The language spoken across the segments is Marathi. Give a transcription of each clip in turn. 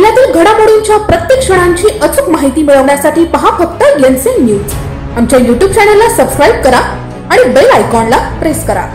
जिल्ह्यातील घडामोडींच्या प्रत्येक क्षणांची अचूक माहिती मिळवण्यासाठी पहा फक्त एनसीएन न्यूज। आमच्या YouTube चॅनलला सबस्क्राइब करा आणि बेल आयकॉनला प्रेस करा।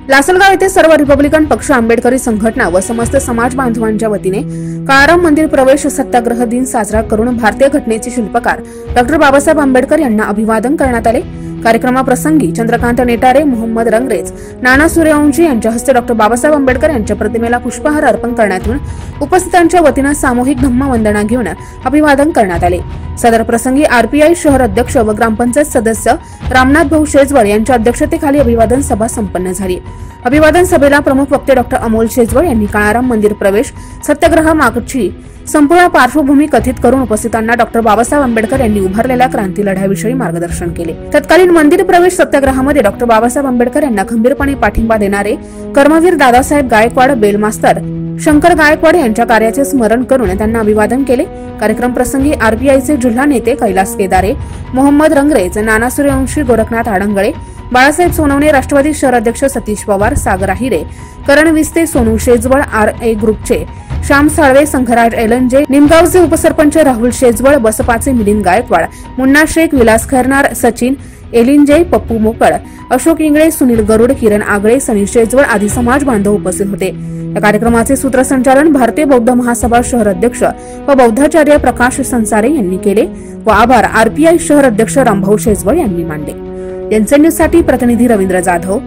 लासलगाव येथे सर्व रिपब्लिकन पक्ष, आंबेडकरी संघटना व समस्त समाज बांधवांच्या वतीने काळाराम मंदिर प्रवेश सत्याग्रह दिन साजरा करून भारतीय घटनेचे शिल्पकार डॉ. बाबासाहेब आंबेडकर यांना अभिवादन करण्यात आले। कार्यक्रमाप्रसंगी चंद्रकांत नेटारे, मोहम्मद रंगरेज, नाना सूर्यवंशी यांच्या हस्ते डॉ. बाबासाहेब आंबेडकर यांच्या प्रतिमेला पुष्पहार अर्पण करण्यात येऊन उपस्थितांच्या वतीने सामूहिक धम्मवंदना घेऊन अभिवादन करण्यात आले। सदर प्रसंगी आरपीआय शहर अध्यक्ष व ग्रामपंचायत सदस्य रामनाथ भाऊ शेजवळ यांच्या अध्यक्षतेखाली अभिवादन सभा संपन्न झाली। अभिवादन सभेला प्रमुख वक्ते डॉ. अमोल शेजवळ यांनी काळाराम मंदिर प्रवेश सत्याग्रह मागची संपूर्ण पार्श्वभूमी कथित करून उपस्थितांना डॉ. बाबासाहेब आंबेडकर यांनी उभारलेल्या क्रांती लढ्याविषयी मार्गदर्शन केले। तत्कालीन मंदिर प्रवेश सत्याग्रहामध्ये डॉ. बाबासाहेब आंबेडकर यांना खंबीरपणे पाठिंबा देणारे कर्मवीर दादासाहेब गायकवाड, बेलमास्तर शंकर गायकवाड यांच्या कार्याचे स्मरण करून त्यांना अभिवादन केले। कार्यक्रम प्रसंगी आरपीआयचे जिल्हा नेते कैलास केदारे, मोहम्मद रंगरेज, नाना सूर्यवंशी, गोरखनाथ आडंगळे, बाळासाहेब सोनवणे, राष्ट्रवादी शहर अध्यक्ष सतीश पवार, सागर आहिरे, करण विस्ते, सोनू शेजवळ, आर.ए. ग्रुपचे श्याम साळवे, संघराज एलंजे, निमगावचे उपसरपंच राहुल शेजवळ, बसपाचे मिलिंद गायकवाड, मुन्ना शेख, विलास खैरनार, सचिन एलिंजे, पप्पू मोकळ, अशोक इंगळे, सुनील गरुड, किरण आगळे, सनी शेजवळ आदी समाज बांधव उपस्थित होते। या कार्यक्रमाचे सूत्रसंचालन भारतीय बौद्ध महासभा शहर अध्यक्ष व बौद्धाचार्य प्रकाश संसारे यांनी केले व आभार आरपीआय शहर अध्यक्ष रामभाऊ शेजवळ यांनी मानले। एनसीएन न्यूज साठी प्रतिनिधी रवींद्र जाधव,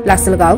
लासलगाव।